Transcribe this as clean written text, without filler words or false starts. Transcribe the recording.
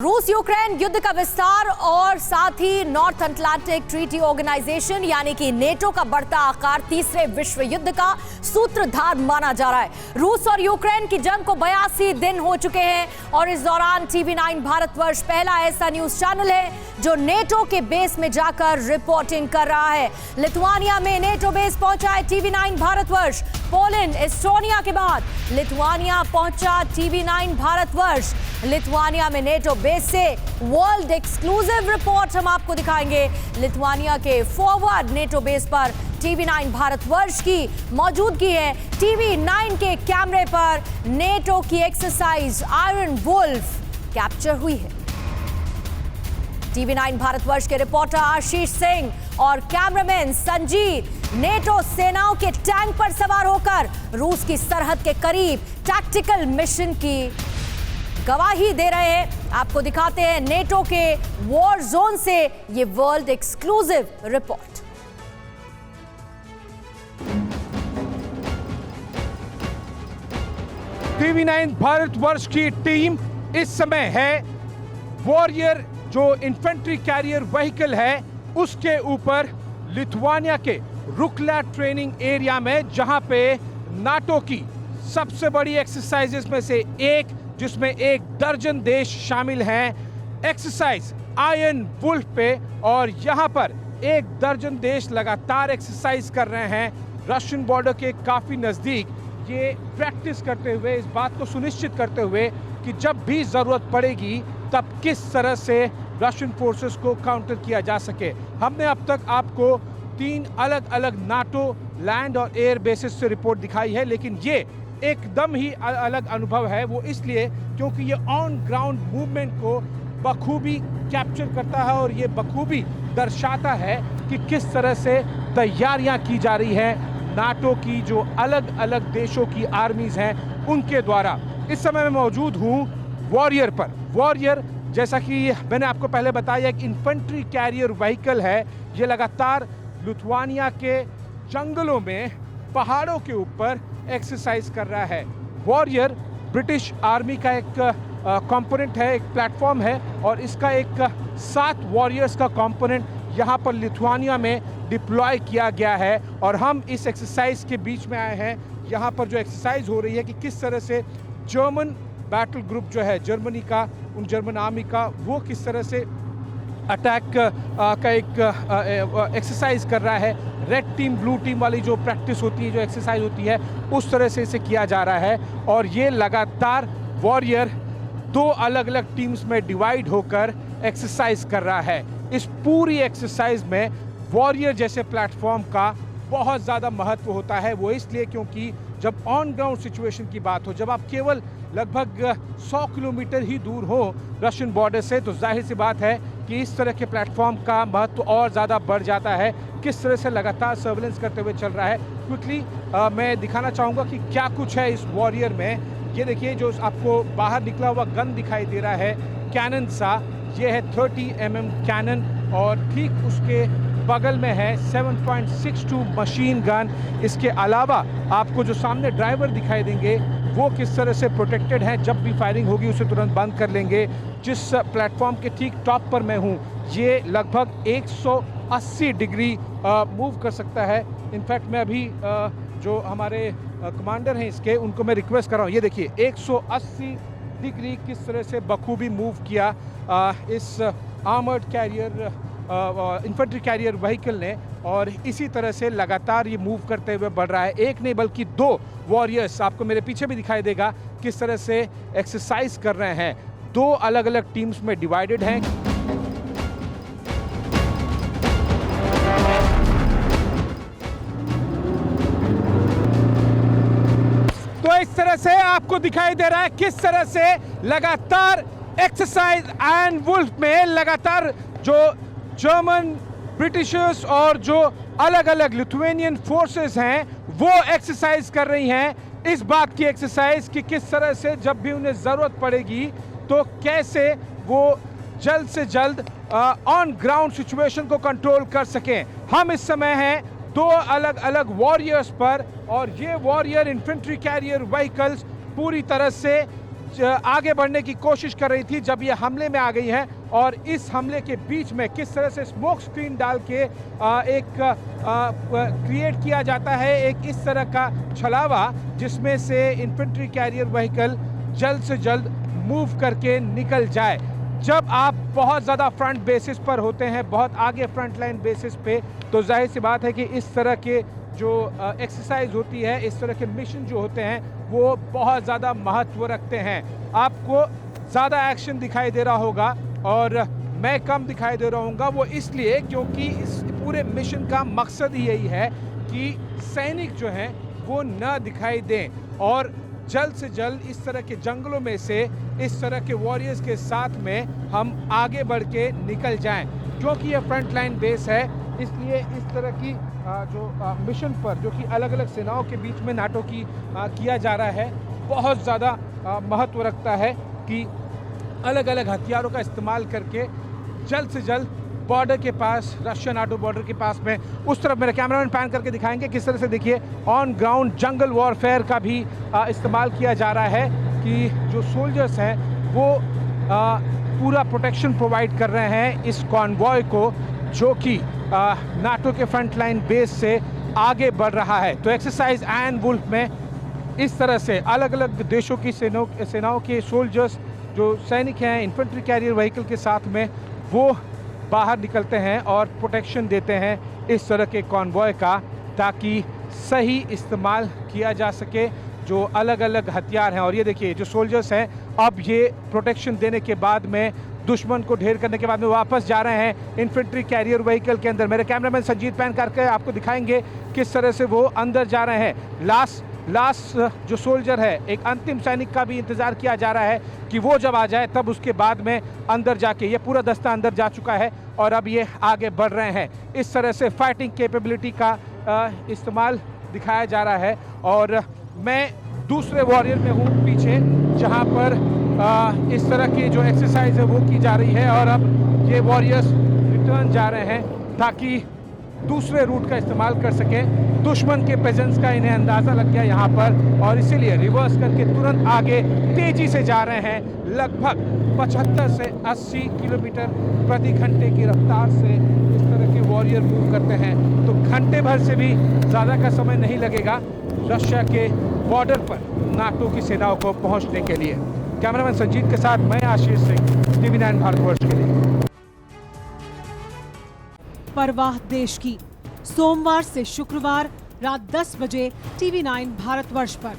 रूस यूक्रेन युद्ध का विस्तार और साथ ही नॉर्थ अटलांटिक ट्रीटी ऑर्गेनाइजेशन यानी कि नेटो का बढ़ता आकार तीसरे विश्व युद्ध का सूत्रधार माना जा रहा है। रूस और यूक्रेन की जंग को 82 दिन हो चुके हैं और इस दौरान टीवी9 भारतवर्ष पहला ऐसा न्यूज चैनल है जो नेटो के बेस में जाकर रिपोर्टिंग कर रहा है। लिथुआनिया में नेटो बेस पहुंचा है टीवी9 भारतवर्ष। पोलैंड, एस्टोनिया के बाद लिथुआनिया पहुंचा टीवी9 भारतवर्ष। लिथुआनिया में नेटो बेस से वर्ल्ड एक्सक्लूसिव रिपोर्ट हम आपको दिखाएंगे। लिथुआनिया के फॉरवर्ड नेटो बेस पर टीवी9 भारतवर्ष की मौजूदगी है। टीवी9 के कैमरे पर नेटो की एक्सरसाइज आयरन वुल्फ कैप्चर हुई है। टीवी9 भारतवर्ष के रिपोर्टर आशीष सिंह और कैमरामैन संजीव नेटो सेनाओं के टैंक पर सवार होकर रूस की सरहद के करीब टैक्टिकल मिशन की गवाही दे रहे हैं। आपको दिखाते हैं नेटो के वॉर जोन से ये world exclusive report. TV9 Bharatvarsh की टीम इस समय है वॉरियर जो इन्फेंट्री कैरियर व्हीकल है उसके ऊपर लिथुआनिया के रुकला ट्रेनिंग एरिया में, जहां पे नाटो की सबसे बड़ी एक्सरसाइजेस में से एक जिसमें 1 दर्जन देश शामिल हैं, एक्सरसाइज आयरन वुल्फ पे। और यहां पर 1 दर्जन देश लगातार एक्सरसाइज कर रहे हैं रशियन बॉर्डर के काफी नजदीक, ये प्रैक्टिस करते हुए, इस बात को सुनिश्चित करते हुए कि जब भी जरूरत पड़ेगी तब किस तरह से रशियन फोर्सेस को काउंटर किया जा सके। हमने अब तक आपको 3 अलग अलग नाटो लैंड और एयर बेसिस से रिपोर्ट दिखाई है, लेकिन ये एकदम ही अलग अनुभव है। वो इसलिए क्योंकि ये ऑन ग्राउंड मूवमेंट को बखूबी कैप्चर करता है और ये बखूबी दर्शाता है कि किस तरह से तैयारियां की जा रही है नाटो की जो अलग अलग देशों की आर्मीज हैं उनके द्वारा। इस समय मैं मौजूद हूँ वॉरियर पर। वॉरियर, जैसा कि मैंने आपको पहले बताया, एक इन्फेंट्री कैरियर व्हीकल है। ये लगातार लिथुआनिया के जंगलों में, पहाड़ों के ऊपर एक्सरसाइज कर रहा है। वॉरियर ब्रिटिश आर्मी का एक कंपोनेंट है, एक प्लेटफॉर्म है और इसका एक 7 वॉरियर्स का कंपोनेंट यहाँ पर लिथुआनिया में डिप्लॉय किया गया है। और हम इस एक्सरसाइज के बीच में आए हैं। यहाँ पर जो एक्सरसाइज हो रही है कि किस तरह से जर्मन बैटल ग्रुप जो है जर्मनी का, उन जर्मन आर्मी का, वो किस तरह से अटैक का एक एक्सरसाइज कर रहा है। रेड टीम ब्लू टीम वाली जो प्रैक्टिस होती है, जो एक्सरसाइज होती है, उस तरह से इसे किया जा रहा है। और ये लगातार वॉरियर 2 अलग अलग टीम्स में डिवाइड होकर एक्सरसाइज कर रहा है। इस पूरी एक्सरसाइज में वॉरियर जैसे प्लेटफॉर्म का बहुत ज़्यादा महत्व होता है। वो इसलिए क्योंकि जब ऑन ग्राउंड सिचुएशन की बात हो, जब आप केवल लगभग 100 किलोमीटर ही दूर हो रशियन बॉर्डर से, तो जाहिर सी बात है कि इस तरह के प्लेटफॉर्म का महत्व और ज़्यादा बढ़ जाता है। किस तरह से लगातार सर्वेलेंस करते हुए चल रहा है, क्विकली मैं दिखाना चाहूँगा कि क्या कुछ है इस वॉरियर में। ये देखिए, जो आपको बाहर निकला हुआ गन दिखाई दे रहा है कैनन सा, ये है 30 mm कैनन और ठीक उसके बगल में है 7.62 मशीन गन। इसके अलावा आपको जो सामने ड्राइवर दिखाई देंगे वो किस तरह से प्रोटेक्टेड हैं, जब भी फायरिंग होगी उसे तुरंत बंद कर लेंगे। जिस प्लेटफॉर्म के ठीक टॉप पर मैं हूँ, ये लगभग 180 डिग्री मूव कर सकता है। इनफैक्ट मैं अभी जो हमारे कमांडर हैं इसके, उनको मैं रिक्वेस्ट कर रहा हूँ, ये देखिए 180 डिग्री किस तरह से बखूबी मूव किया इस armoured carrier infantry carrier vehicle ने। और इसी तरह से लगातार ये मूव करते हुए बढ़ रहा है। एक नहीं बल्कि 2 वॉरियर्स, आपको मेरे पीछे भी दिखाई देगा किस तरह से एक्सरसाइज कर रहे हैं। 2 अलग अलग टीम्स में डिवाइडेड हैं। तो इस तरह से आपको दिखाई दे रहा है किस तरह से लगातार एक्सरसाइज आयरन वुल्फ में लगातार जो जर्मन, ब्रिटिशर्स और जो अलग अलग लिथुआनियन फोर्सेस हैं वो एक्सरसाइज कर रही हैं। इस बात की एक्सरसाइज कि किस तरह से जब भी उन्हें ज़रूरत पड़ेगी तो कैसे वो जल्द से जल्द ऑन ग्राउंड सिचुएशन को कंट्रोल कर सकें। हम इस समय हैं 2 अलग अलग वॉरियर्स पर और ये वॉरियर इन्फेंट्री कैरियर व्हीकल्स पूरी तरह से आगे बढ़ने की कोशिश कर रही थी जब ये हमले में आ गई हैं, और इस हमले के बीच में किस तरह से स्मोक स्क्रीन डाल के एक क्रिएट किया जाता है एक इस तरह का छलावा जिसमें से इन्फेंट्री कैरियर व्हीकल जल्द से जल्द मूव करके निकल जाए। जब आप बहुत ज़्यादा फ्रंट बेसिस पर होते हैं, बहुत आगे फ्रंट लाइन बेसिस पे, तो जाहिर सी बात है कि इस तरह के जो एक्सरसाइज होती है, इस तरह के मिशन जो होते हैं, वो बहुत ज़्यादा महत्व रखते हैं। आपको ज़्यादा एक्शन दिखाई दे रहा होगा और मैं कम दिखाई दे रहा हूँगा, वो इसलिए क्योंकि इस पूरे मिशन का मकसद ही यही है कि सैनिक जो हैं वो न दिखाई दें और जल्द से जल्द इस तरह के जंगलों में से इस तरह के वॉरियर्स के साथ में हम आगे बढ़ के निकल जाएं। क्योंकि ये फ्रंट लाइन बेस है, इसलिए इस तरह की जो मिशन पर जो कि अलग अलग सेनाओं के बीच में नाटो की किया जा रहा है, बहुत ज़्यादा महत्व रखता है कि अलग अलग हथियारों का इस्तेमाल करके जल्द से जल्द बॉर्डर के पास, रशिया नाटो बॉर्डर के पास में, उस तरफ मेरा कैमरामैन पैन करके दिखाएंगे किस तरह से, देखिए ऑन ग्राउंड जंगल वॉरफेयर का भी इस्तेमाल किया जा रहा है कि जो सोल्जर्स हैं वो पूरा प्रोटेक्शन प्रोवाइड कर रहे हैं इस कॉन्वॉय को जो कि नाटो के फ्रंट लाइन बेस से आगे बढ़ रहा है। तो एक्सरसाइज एन वुल्फ में इस तरह से अलग अलग देशों की सेनाओं के सोल्जर्स जो सैनिक हैं इन्फेंट्री कैरियर व्हीकल के साथ में, वो बाहर निकलते हैं और प्रोटेक्शन देते हैं इस तरह के कॉन्वॉय का, ताकि सही इस्तेमाल किया जा सके जो अलग अलग हथियार हैं। और ये देखिए जो सोल्जर्स हैं, अब ये प्रोटेक्शन देने के बाद में, दुश्मन को ढेर करने के बाद में वापस जा रहे हैं इन्फेंट्री कैरियर व्हीकल के अंदर। मेरे कैमरामैन संजीत पैन करके आपको दिखाएंगे किस तरह से वो अंदर जा रहे हैं। लास्ट जो सोल्जर है, एक अंतिम सैनिक का भी इंतज़ार किया जा रहा है कि वो जब आ जाए तब उसके बाद में अंदर जाके, ये पूरा दस्ता अंदर जा चुका है और अब ये आगे बढ़ रहे हैं। इस तरह से फाइटिंग कैपेबिलिटी का इस्तेमाल दिखाया जा रहा है। और मैं दूसरे वॉरियर में हूँ पीछे, जहाँ पर इस तरह की जो एक्सरसाइज है वो की जा रही है, और अब ये वॉरियर्स रिटर्न जा रहे हैं ताकि दूसरे रूट का इस्तेमाल कर सकें। दुश्मन के प्रेजेंस का इन्हें अंदाज़ा लग गया यहाँ पर, और इसीलिए रिवर्स करके तुरंत आगे तेज़ी से जा रहे हैं। लगभग 75 से 80 किलोमीटर प्रति घंटे की रफ्तार से इस तरह के वॉरियर मूव करते हैं। तो घंटे भर से भी ज़्यादा का समय नहीं लगेगा रशिया के बॉर्डर पर नाटो की सेनाओं को पहुँचने के लिए। कैमरामैन संजीत के साथ मैं आशीष सिंह, TV9 भारतवर्ष के लिए। परवाह देश की, सोमवार से शुक्रवार रात 10 बजे TV9 भारतवर्ष पर।